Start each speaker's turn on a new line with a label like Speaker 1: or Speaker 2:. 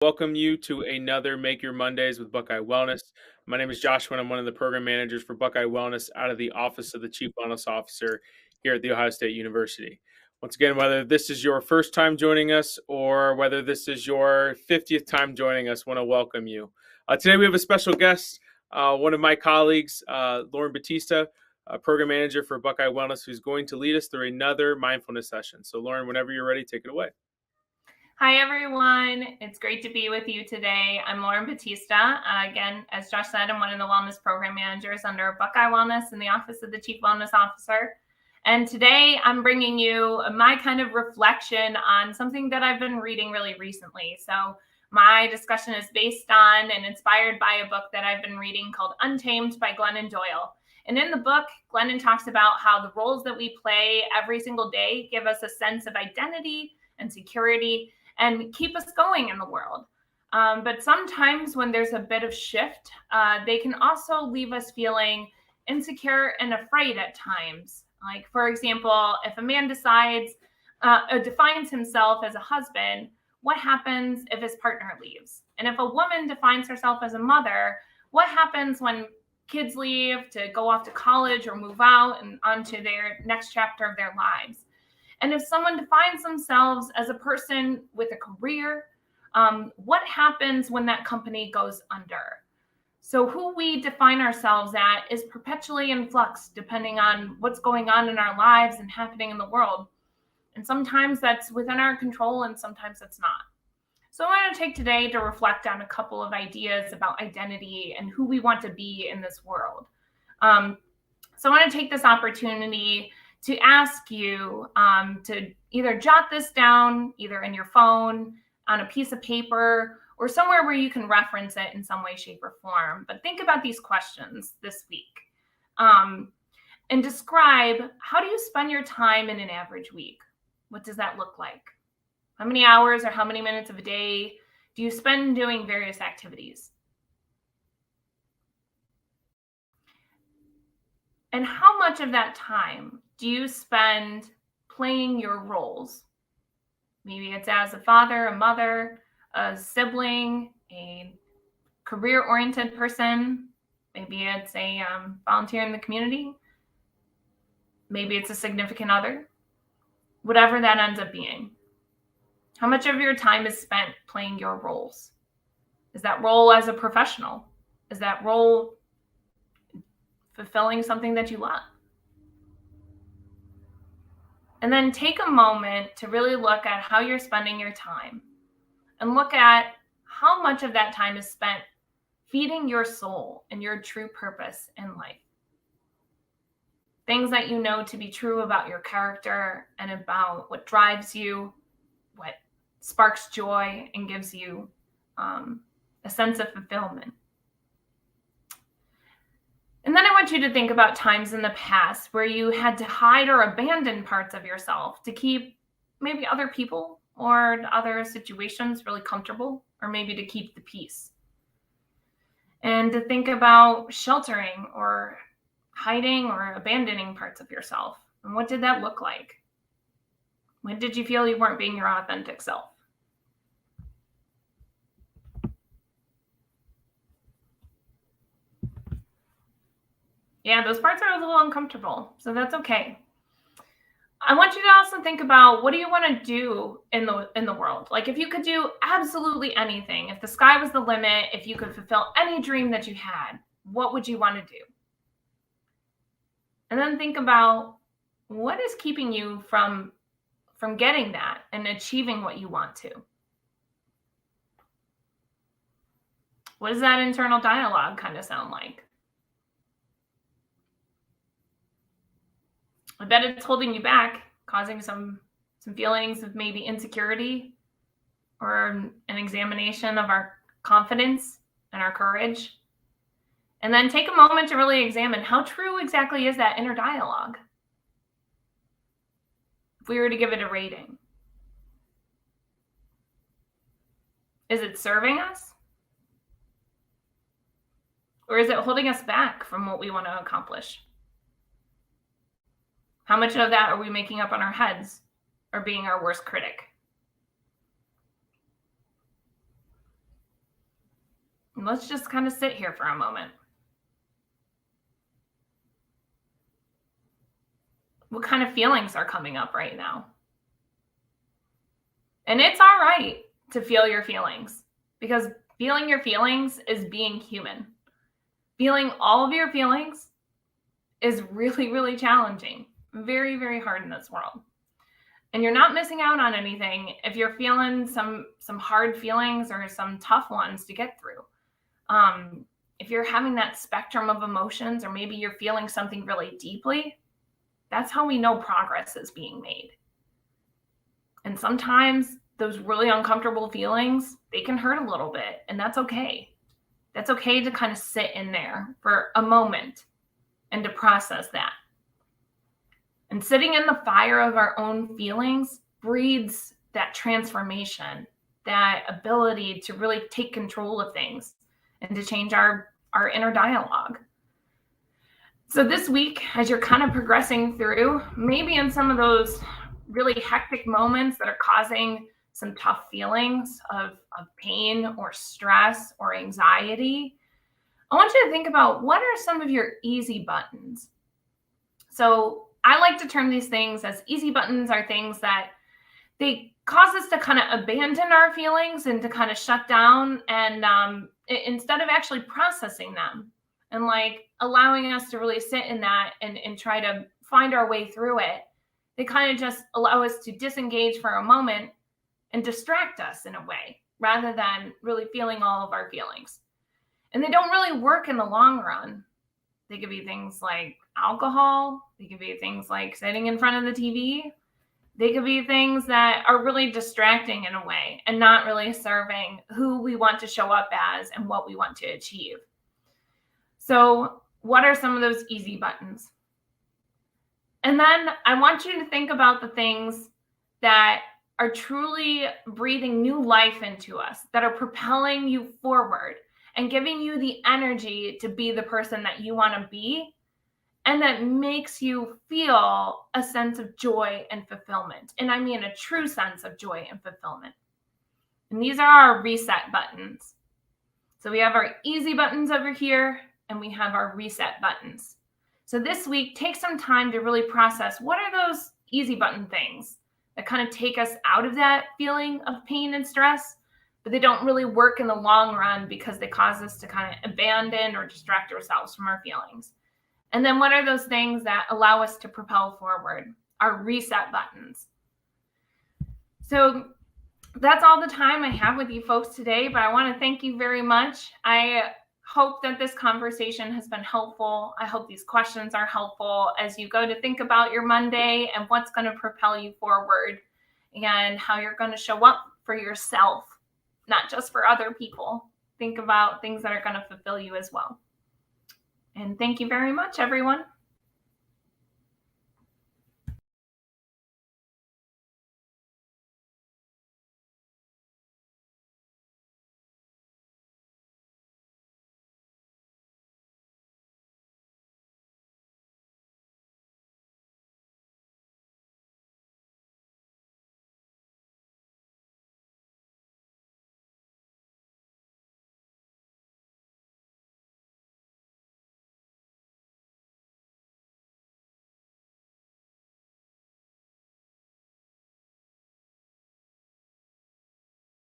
Speaker 1: Welcome you to another Make Your Mondays with Buckeye Wellness. My name is Joshua, and I'm one of the program managers for Buckeye Wellness out of the Office of the Chief Wellness Officer here at The Ohio State University. Once again, whether this is your first time joining us or whether this is your 50th time joining us, I want to welcome you. Today we have a special guest, one of my colleagues, Battista, program manager for Buckeye Wellness, who's going to lead us through another mindfulness session. So Lauren, whenever you're ready, take it away.
Speaker 2: Hi, everyone. It's great to be with you today. I'm Battista. Again, as Josh said, I'm one of the wellness program managers under Buckeye Wellness in the Office of the Chief Wellness Officer. And today I'm bringing you my kind of reflection on something that I've been reading really recently. So my discussion is based on and inspired by a book that I've been reading called Untamed by Glennon Doyle. And in the book, Glennon talks about how the roles that we play every single day give us a sense of identity and security and keep us going in the world. But sometimes when there's a bit of shift, they can also leave us feeling insecure and afraid at times. Like, for example, if a man defines himself as a husband, what happens if his partner leaves? And if a woman defines herself as a mother, what happens when kids leave to go off to college or move out and onto their next chapter of their lives? And if someone defines themselves as a person with a career, what happens when that company goes under? So who we define ourselves at is perpetually in flux, depending on what's going on in our lives and happening in the world. And sometimes that's within our control and sometimes it's not. So I want to take today to reflect on a couple of ideas about identity and who we want to be in this world. So I want to take this opportunity to ask you to either jot this down, either in your phone, on a piece of paper, or somewhere where you can reference it in some way, shape, or form. But think about these questions this week and describe, how do you spend your time in an average week? What does that look like? How many hours or how many minutes of a day do you spend doing various activities? And how much of that time do you spend playing your roles? Maybe it's as a father, a mother, a sibling, a career-oriented person. Maybe it's a volunteer in the community. Maybe it's a significant other. Whatever that ends up being. How much of your time is spent playing your roles? Is that role as a professional? Is that role fulfilling something that you love? And then take a moment to really look at how you're spending your time and look at how much of that time is spent feeding your soul and your true purpose in life. Things that you know to be true about your character and about what drives you, what sparks joy and gives you a sense of fulfillment. And then I want you to think about times in the past where you had to hide or abandon parts of yourself to keep maybe other people or other situations really comfortable, or maybe to keep the peace. And to think about sheltering or hiding or abandoning parts of yourself. And what did that look like? When did you feel you weren't being your authentic self? Yeah, those parts are a little uncomfortable, so that's okay. I want you to also think about, what do you want to do in the world? Like, if you could do absolutely anything, if the sky was the limit, if you could fulfill any dream that you had, what would you want to do? And then think about, what is keeping you from getting that and achieving what you want to? What does that internal dialogue kind of sound like? I bet it's holding you back, causing some feelings of maybe insecurity or an examination of our confidence and our courage. And then take a moment to really examine, how true exactly is that inner dialogue? If we were to give it a rating, is it serving us? Or is it holding us back from what we want to accomplish? How much of that are we making up on our heads or being our worst critic? And let's just kind of sit here for a moment. What kind of feelings are coming up right now? And it's all right to feel your feelings, because feeling your feelings is being human. Feeling all of your feelings is really, really challenging. Very, very hard in this world. And you're not missing out on anything if you're feeling some hard feelings or some tough ones to get through. If you're having that spectrum of emotions, or maybe you're feeling something really deeply, that's how we know progress is being made. And sometimes those really uncomfortable feelings, they can hurt a little bit, and that's okay. That's okay to kind of sit in there for a moment and to process that. And sitting in the fire of our own feelings breeds that transformation, that ability to really take control of things and to change our inner dialogue. So this week, as you're kind of progressing through, maybe in some of those really hectic moments that are causing some tough feelings of pain or stress or anxiety, I want you to think about, what are some of your easy buttons? So I like to term these things as easy buttons. Are things that they cause us to kind of abandon our feelings and to kind of shut down, and instead of actually processing them and like allowing us to really sit in that and try to find our way through it, they kind of just allow us to disengage for a moment and distract us in a way, rather than really feeling all of our feelings. And they don't really work in the long run. They could be things like alcohol. They could be things like sitting in front of the TV. They could be things that are really distracting in a way and not really serving who we want to show up as and what we want to achieve. So what are some of those easy buttons? And then I want you to think about the things that are truly breathing new life into us, that are propelling you forward and giving you the energy to be the person that you want to be, and that makes you feel a sense of joy and fulfillment. And I mean a true sense of joy and fulfillment. And these are our reset buttons. So we have our easy buttons over here, and we have our reset buttons. So this week, take some time to really process, what are those easy button things that kind of take us out of that feeling of pain and stress, but they don't really work in the long run because they cause us to kind of abandon or distract ourselves from our feelings. And then what are those things that allow us to propel forward, our reset buttons? So that's all the time I have with you folks today, but I want to thank you very much. I hope that this conversation has been helpful. I hope these questions are helpful as you go to think about your Monday and what's going to propel you forward, and how you're going to show up for yourself, not just for other people. Think about things that are going to fulfill you as well. And thank you very much, everyone.